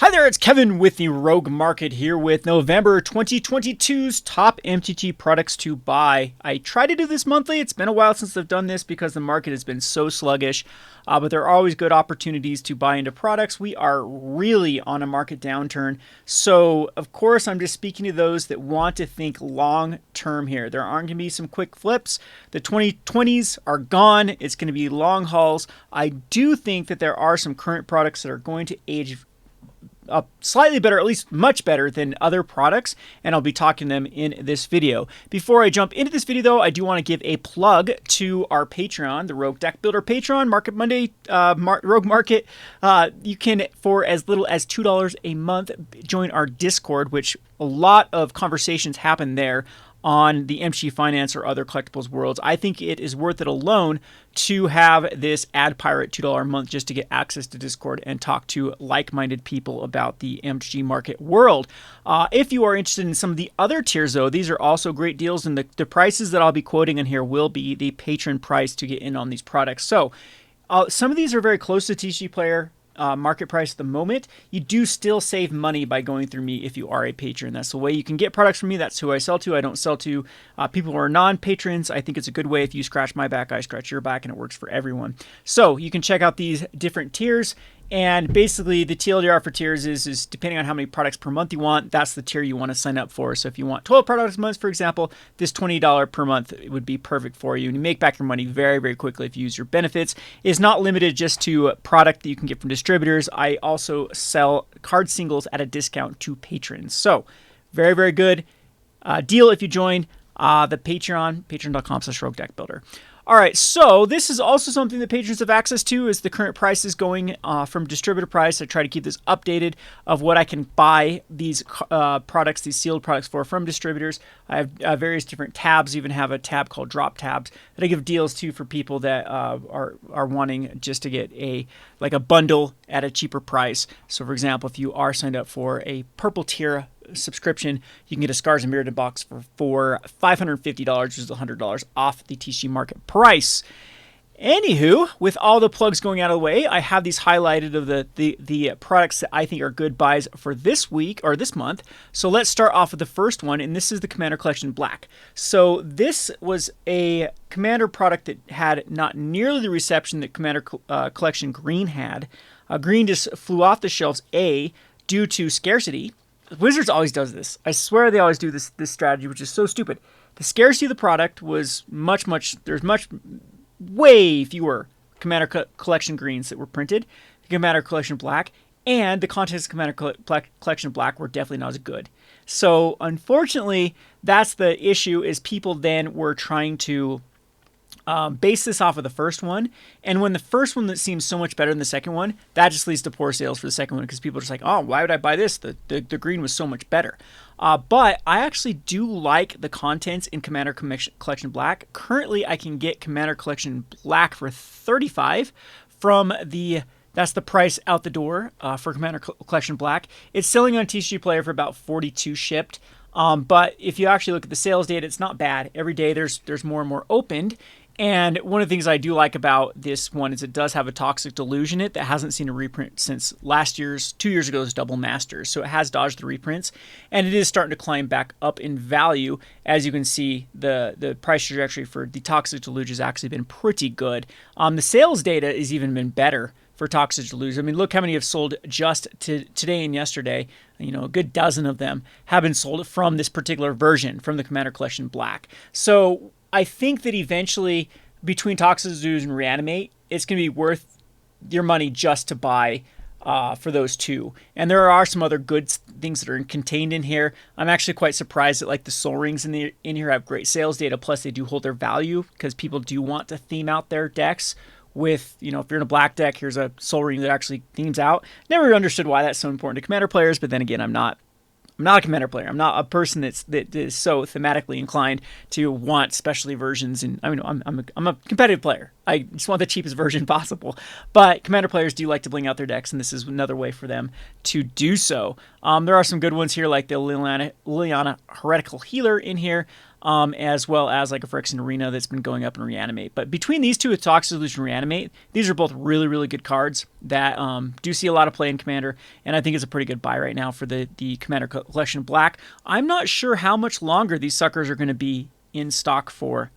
Hi there, it's Kevin with the Rogue Market here with November 2022's top MTT products to buy. I try to do this monthly. It's been a while since I've done this because the market has been so sluggish, but there are always good opportunities to buy into products. We are really on a market downturn, so of course I'm just speaking to those that want to think long term here. There aren't going to be some quick flips. The 2020s are gone. It's going to be long hauls. I do think that there are some current products that are going to age slightly better, at least much better than other products, and I'll be talking them in this video. Before I jump into this video though, I do want to give a plug to our Patreon, the Rogue Deck Builder Patreon, Market Monday, Rogue Market. You can, for as little as $2 a month, join our Discord, which a lot of conversations happen there on the MTG Finance or other collectibles worlds. I think it is worth it alone to have this Ad Pirate $2 a month just to get access to Discord and talk to like-minded people about the MTG market world. If you are interested in some of the other tiers though, these are also great deals, and the prices that I'll be quoting in here will be the patron price to get in on these products. So some of these are very close to TCG Player market price at the moment. You do still save money by going through me if you are a patron. That's the way you can get products from me. That's who I sell to. I don't sell to people who are non-patrons. I think it's a good way. If you scratch my back, I scratch your back, and it works for everyone. So you can check out these different tiers. And basically, the TLDR for tiers is depending on how many products per month you want, that's the tier you want to sign up for. So if you want 12 products a month, for example, this $20 per month would be perfect for you. And you make back your money very, very quickly if you use your benefits. It's not limited just to product that you can get from distributors. I also sell card singles at a discount to patrons. So very, very good deal if you join the Patreon, patreon.com/roguedeckbuilder. All right, so this is also something that patrons have access to, is the current prices going from distributor price. I try to keep this updated of what I can buy these products, these sealed products for from distributors. I have various different tabs. I even have a tab called Drop Tabs that I give deals to for people that are wanting just to get a bundle at a cheaper price. So for example, if you are signed up for a purple tier subscription, you can get a Scars and Mirrodin box for $550, which is $100 off the TCG market price. Anywho, with all the plugs going out of the way, I have these highlighted of the products that I think are good buys for this week or this month. So let's start off with the first one, and this is the Commander Collection Black. So this was a Commander product that had not nearly the reception that Commander Collection Green had. Green just flew off the shelves, due to scarcity. Wizards always does this. I swear they always do this strategy, which is so stupid. The scarcity of the product was way fewer Commander Collection Greens that were printed. The Commander Collection Black and the contents of Commander Collection Black were definitely not as good. So unfortunately, that's the issue, is people then were trying to base this off of the first one, and when the first one that seems so much better than the second one, that just leads to poor sales for the second one, because people are just like, oh, why would I buy this? The green was so much better. But I actually do like the contents in Commander Collection Black. Currently, I can get Commander Collection Black for $35 from that's the price out the door for Commander Collection Black. It's selling on TCG Player for about $42 shipped. But if you actually look at the sales data, it's not bad. Every day there's more and more opened. And one of the things I do like about this one is it does have a Toxic Deluge in it that hasn't seen a reprint since 2 years ago's Double Masters. So it has dodged the reprints, and it is starting to climb back up in value. As you can see, the price trajectory for the Toxic Deluge has actually been pretty good. The sales data has even been better for Toxic Deluge. I mean, look how many have sold just today and yesterday. You know, a good dozen of them have been sold from this particular version, from the Commander Collection Black. So I think that eventually, between Toxic Deluge and Reanimate, it's going to be worth your money just to buy for those two. And there are some other good things that are contained in here. I'm actually quite surprised that like the Soul Rings in here have great sales data, plus they do hold their value, because people do want to theme out their decks with, you know, if you're in a black deck, here's a Soul Ring that actually themes out. Never understood why that's so important to Commander players, but then again, I'm not a Commander player. I'm not a person that is so thematically inclined to want specialty versions. And I mean, I'm a competitive player. I just want the cheapest version possible. But Commander players do like to bling out their decks, and this is another way for them to do so. There are some good ones here, like the Liliana Heretical Healer in here. as well as like a Phyrexian Arena that's been going up in Reanimate. But between these two, with Toxic Illusion and Reanimate, these are both really, really good cards that do see a lot of play in Commander, and I think it's a pretty good buy right now for the Commander Collection Black. I'm not sure how much longer these suckers are going to be in stock for,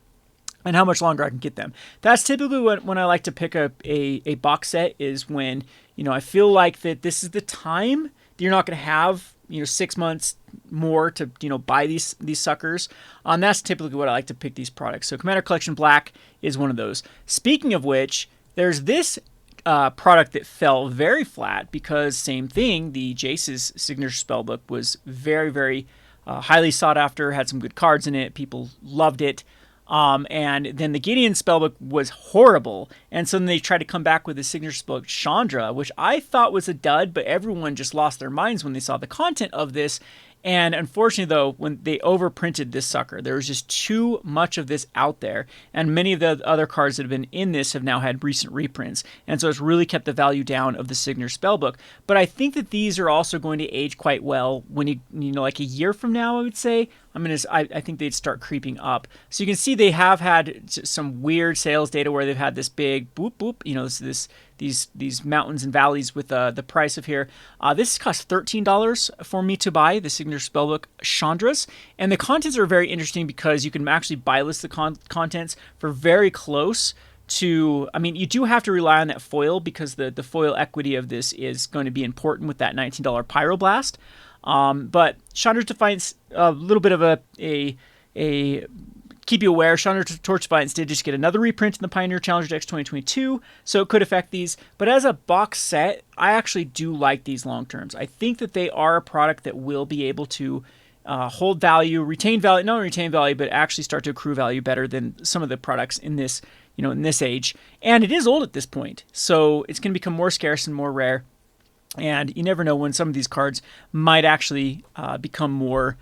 and how much longer I can get them. That's typically when I like to pick up a box set, is when, I feel like that this is the time that you're not going to have 6 months more to buy these suckers. That's typically what I like to pick these products. So Commander Collection Black is one of those. Speaking of which, there's this product that fell very flat because same thing. The Jace's signature spellbook was very, very highly sought after. Had some good cards in it. People loved it. And then the Gideon spellbook was horrible, and so then they tried to come back with the signature spellbook Chandra, which I thought was a dud, but everyone just lost their minds when they saw the content of this. And unfortunately, though, when they overprinted this sucker, there was just too much of this out there, and many of the other cards that have been in this have now had recent reprints, and so it's really kept the value down of the signature spellbook. But I think that these are also going to age quite well when like a year from now, I would say. I think they'd start creeping up. So you can see they have had some weird sales data where they've had this big boop boop, these mountains and valleys with the price of here. This cost $13 for me to buy, the signature spellbook Chandras, and the contents are very interesting because you can actually buy list the contents for very close to, you do have to rely on that foil because the foil equity of this is going to be important with that $19 Pyroblast. But Chandra's Defiance, a little bit of a keep you aware, Chandra's Torch Defiance did just get another reprint in the Pioneer Challenger Decks 2022, so it could affect these. But as a box set, I actually do like these long terms. I think that they are a product that will be able to hold value, retain value, not retain value, but actually start to accrue value better than some of the products in this, in this age. And it is old at this point, so it's going to become more scarce and more rare. And you never know when some of these cards might actually become more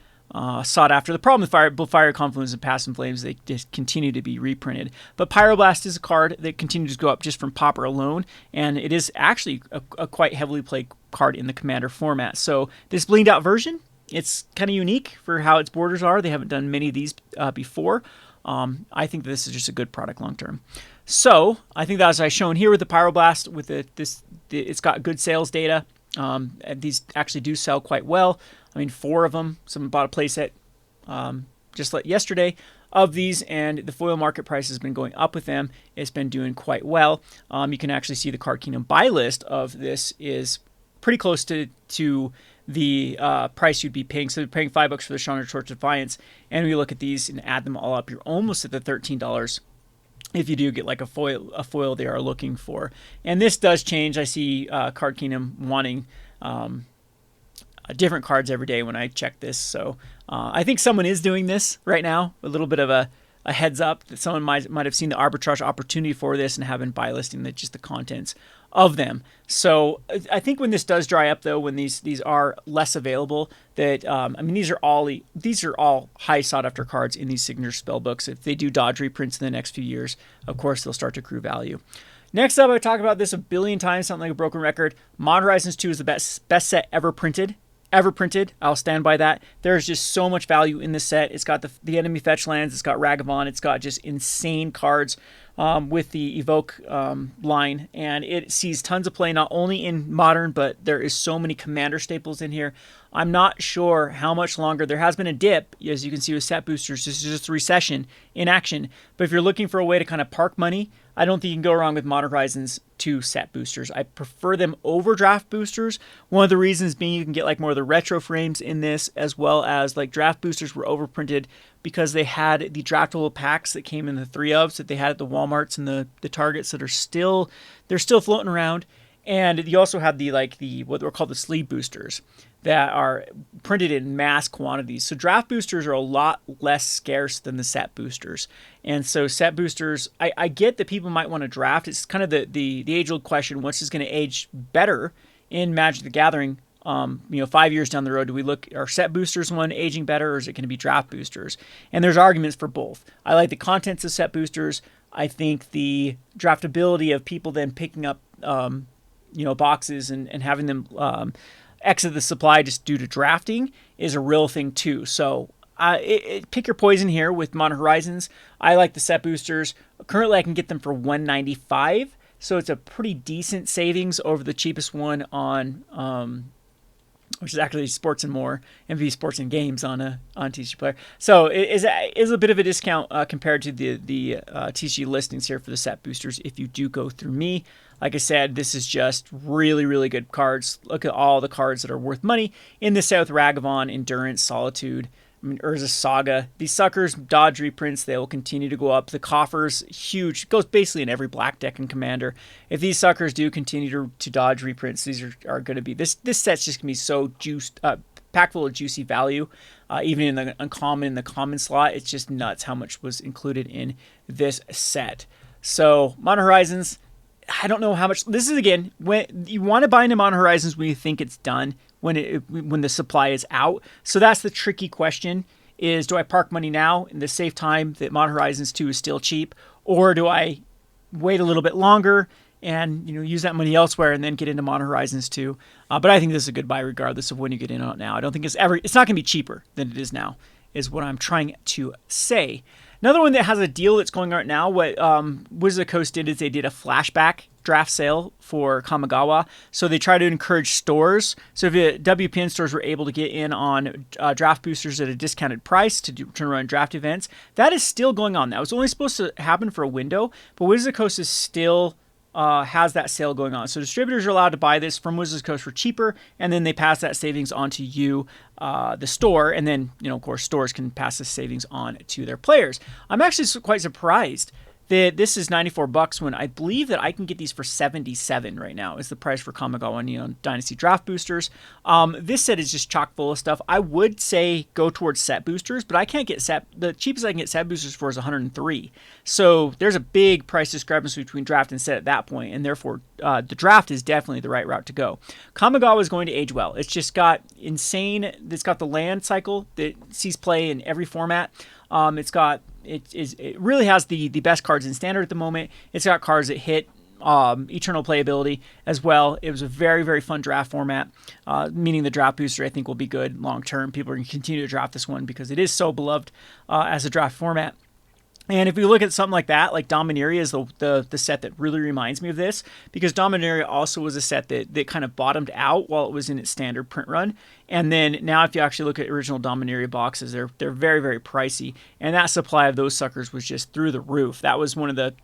sought after. The problem with both Fire Confluence and Past in Flames, they just continue to be reprinted. But Pyroblast is a card that continues to go up just from Pauper alone, and it is actually a quite heavily played card in the Commander format. So this blinged out version, it's kind of unique for how its borders are. They haven't done many of these before. I think this is just a good product long term. So I think that's as shown here with the Pyroblast. With it's got good sales data. And these actually do sell quite well. 4 of them. Someone bought a playset just like yesterday of these, and the foil market price has been going up with them. It's been doing quite well. You can actually see the Card Kingdom buy list of this is pretty close to the price you'd be paying. So you're paying $5 for the Chandra Torch Defiance, and when you look at these and add them all up, you're almost at the $13 if you do get like a foil they are looking for. And this does change. I see Card Kingdom wanting different cards every day when I check this. So I think someone is doing this right now. A little bit of a heads up that someone might have seen the arbitrage opportunity for this and have been buy listing just the contents of them. So I think when this does dry up, though, when these are less available, that these are all high sought after cards in these signature spell books. If they do dodge reprints in the next few years, of course they'll start to accrue value. Next up, I talk about this a billion times, something like a broken record. Modern Horizons 2 is the best set ever printed. I'll stand by that. There's just so much value in this set. It's got the enemy fetch lands. It's got Ragavan. It's got just insane cards with the Evoke line, and it sees tons of play not only in Modern, but there is so many Commander staples in here. I'm not sure how much longer. There has been a dip, as you can see with set boosters. This is just a recession in action. But if you're looking for a way to kind of park money, I don't think you can go wrong with Modern Horizons 2 set boosters. I prefer them over draft boosters. One of the reasons being you can get like more of the retro frames in this, as well as like draft boosters were overprinted because they had the draftable packs that came in the 3-ofs that they had at the Walmarts and the Targets that are still floating around. And you also have the what were called the sleeve boosters that are printed in mass quantities. So draft boosters are a lot less scarce than the set boosters. And so set boosters, I get that people might want to draft. It's kind of the age-old question, what's is going to age better in Magic the Gathering? 5 years down the road, do we look, are set boosters one aging better, or is it going to be draft boosters? And there's arguments for both. I like the contents of set boosters. I think the draftability of people then picking up boxes and having them exit the supply just due to drafting is a real thing too. So Pick your poison here with Modern Horizons. I like the set boosters. Currently, I can get them for $195, so it's a pretty decent savings over the cheapest one on, which is actually Sports and More, MV Sports and Games on TCG Player. So it is a bit of a discount compared to the TCG listings here for the set boosters if you do go through me. Like I said, this is just really, really good cards. Look at all the cards that are worth money in the set with Ragavan, Endurance, Solitude, Urza Saga. These suckers dodge reprints. They will continue to go up. The coffers, huge. It goes basically in every black deck and Commander. If these suckers do continue to dodge reprints, these are going to be... This set's just going to be so juiced, packed full of juicy value. Even in the uncommon, in the common slot, it's just nuts how much was included in this set. So, Modern Horizons, I don't know how much... This is, again, when you want to buy into Modern Horizons when you think it's done, when the supply is out. So that's the tricky question, is do I park money now in the safe time that Modern Horizons 2 is still cheap, or do I wait a little bit longer and use that money elsewhere and then get into Modern Horizons 2? But I think this is a good buy regardless of when you get in on it now. I don't think it's not going to be cheaper than it is now, is what I'm trying to say. Another one that has a deal that's going on right now, what Wizards of the Coast did is they did a flashback draft sale for Kamigawa. So they try to encourage stores. So if WPN stores were able to get in on draft boosters at a discounted price to turn around draft events, that is still going on. That was only supposed to happen for a window, but Wizards of the Coast is still... has that sale going on. So distributors are allowed to buy this from Wizards of the Coast for cheaper, and then they pass that savings on to you, the store, and then, of course, stores can pass the savings on to their players. I'm actually quite surprised that this is $94 when I believe that I can get these for $77 right now is the price for Kamigawa Dynasty Draft Boosters. This set is just chock full of stuff. I would say go towards set boosters, but I can't get the cheapest I can get set boosters for is $103. So there's a big price discrepancy between draft and set at that point, and therefore the draft is definitely the right route to go. Kamigawa is going to age well. It's just got it's got the land cycle that sees play in every format. It really has the best cards in Standard at the moment. It's got cards that hit eternal playability as well. It was a very, very fun draft format, meaning the draft booster I think will be good long term. People are going to continue to draft this one because it is so beloved as a draft format. And if you look at something like that, like Dominaria is the set that really reminds me of this, because Dominaria also was a set that kind of bottomed out while it was in its standard print run. And then now if you actually look at original Dominaria boxes, they're very, very pricey. And that supply of those suckers was just through the roof. That was one of the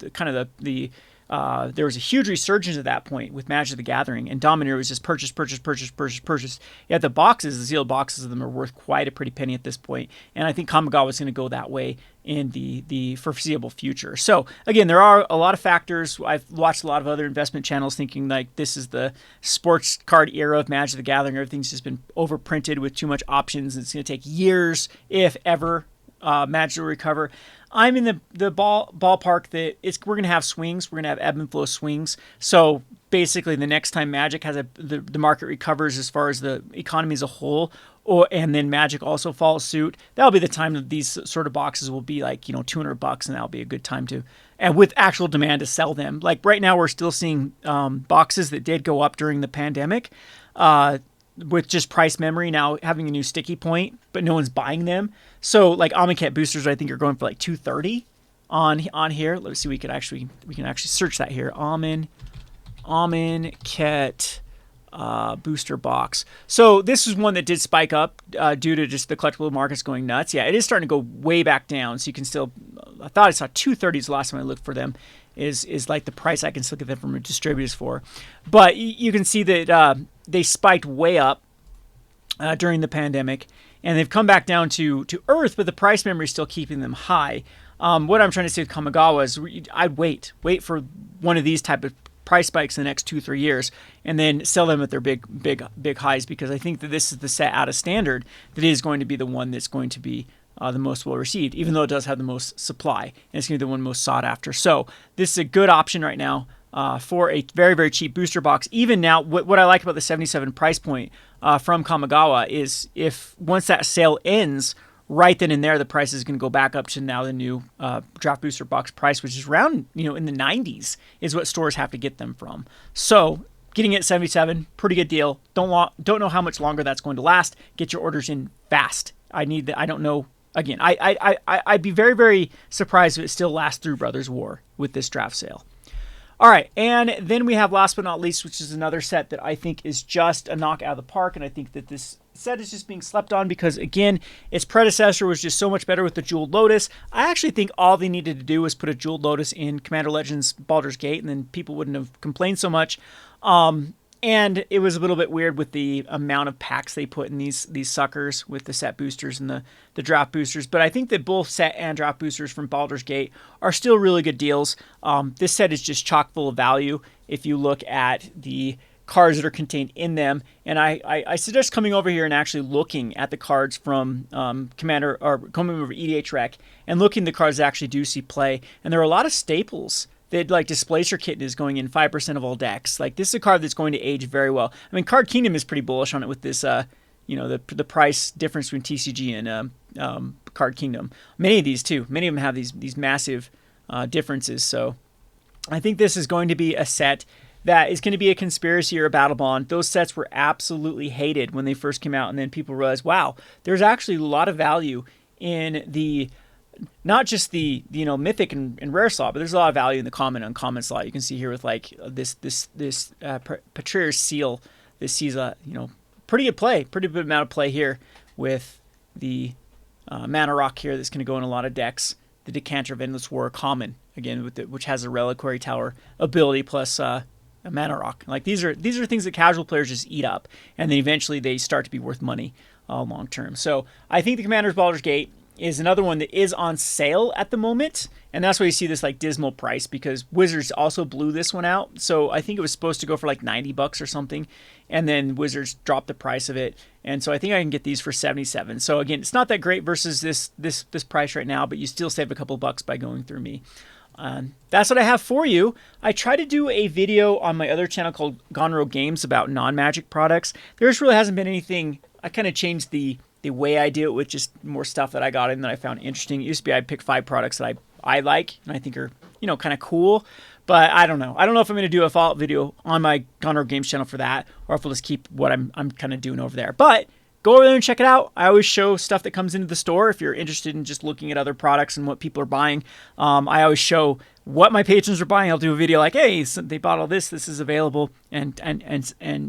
there was a huge resurgence at that point with Magic the Gathering, and Dominaria was just purchase. Yet the sealed boxes of them are worth quite a pretty penny at this point, and I think Kamigawa is going to go that way in the foreseeable future. So again, there are a lot of factors. I've watched a lot of other investment channels thinking like this is the sports card era of Magic the Gathering. Everything's just been overprinted with too much options, and it's going to take years, if ever, Magic will recover. I'm in the ballpark that we're going to have swings. We're going to have ebb and flow swings. So basically, the next time Magic has the market recovers as far as the economy as a whole, and then Magic also follows suit, that'll be the time that these sort of boxes will be like $200, and that'll be a good time and with actual demand to sell them. Like right now, we're still seeing boxes that did go up during the pandemic. With just price memory now having a new sticky point, but no one's buying them. So like Amonkhet boosters, I think are going for like $230 on here. Let's see, we can actually search that here. Amonkhet booster box. So this is one that did spike up due to just the collectible markets going nuts. Yeah, it is starting to go way back down. So you can still, I thought I saw $230 the last time I looked for them. Is like the price I can still get them from distributors for. But you can see that they spiked way up during the pandemic, and they've come back down to earth, but the price memory is still keeping them high. What I'm trying to say with Kamigawa is I'd wait for one of these type of price spikes in the next 2-3 years, and then sell them at their big highs, because I think that this is the set out of Standard that is going to be the one that's going to be the most well received, even though it does have the most supply, and it's going to be the one most sought after. So this is a good option right now for a very, very cheap booster box. Even now, what I like about the 77 price point from Kamigawa is if once that sale ends, right then and there, the price is going to go back up to now the new draft booster box price, which is around in the 90s is what stores have to get them from. So getting it at 77, pretty good deal. Don't know how much longer that's going to last. Get your orders in fast. I don't know Again, I'd be very, very surprised if it still lasts through Brothers War with this draft sale. All right, and then we have last but not least, which is another set that I think is just a knock out of the park, and I think that this set is just being slept on because, again, its predecessor was just so much better with the Jeweled Lotus. I actually think all they needed to do was put a Jeweled Lotus in Commander Legends Baldur's Gate, and then people wouldn't have complained so much. And it was a little bit weird with the amount of packs they put in these suckers with the set boosters and the draft boosters. But I think that both set and draft boosters from Baldur's Gate are still really good deals. This set is just chock full of value if you look at the cards that are contained in them. And I suggest coming over here and actually looking at the cards from Commander or coming over EDH Rec and looking at the cards that actually do see play. And there are a lot of staples. That like Displacer Kitten is going in 5% of all decks. Like this is a card that's going to age very well. I mean, Card Kingdom is pretty bullish on it with this, the price difference between TCG and Card Kingdom. Many of these too. Many of them have these massive differences. So I think this is going to be a set that is going to be a conspiracy or a battle bond. Those sets were absolutely hated when they first came out, and then people realized, wow, there's actually a lot of value in the not just the mythic and rare slot, but there's a lot of value in the common and uncommon slot. You can see here with like this Patrier's Seal. This sees a pretty good play, pretty good amount of play here with the Mana Rock here. That's going to go in a lot of decks. The Decanter of Endless War common again which has a Reliquary Tower ability plus a Mana Rock. Like these are things that casual players just eat up, and then eventually they start to be worth money long term. So I think the Commander's Baldur's Gate is another one that is on sale at the moment, and that's why you see this like dismal price because Wizards also blew this one out. So I think it was supposed to go for like $90 or something, and then Wizards dropped the price of it, and so I think I can get these for $77. So again, it's not that great versus this price right now, but you still save a couple bucks by going through me. That's what I have for you. I try to do a video on my other channel called Gone Rogue Games about non-Magic products. There just really hasn't been anything. I kind of changed the way I do it with just more stuff that I got in that I found interesting. It used to be I'd pick 5 products that I like and I think are, kind of cool. But I don't know. I don't know if I'm going to do a follow-up video on my Gone Rogue Games channel for that, or if we'll just keep what I'm kind of doing over there. But go over there and check it out. I always show stuff that comes into the store if you're interested in just looking at other products and what people are buying. I always show what my patrons are buying. I'll do a video like, hey, so they bought all this. This is available, and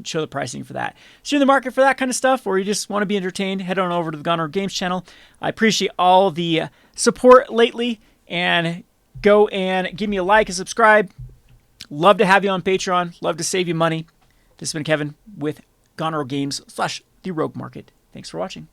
show the pricing for that. So you're in the market for that kind of stuff, or you just want to be entertained, head on over to the Gone Rogue Games channel. I appreciate all the support lately, and go and give me a like and subscribe. Love to have you on Patreon. Love to save you money. This has been Kevin with Gone Rogue Games / The Rogue Market. Thanks for watching.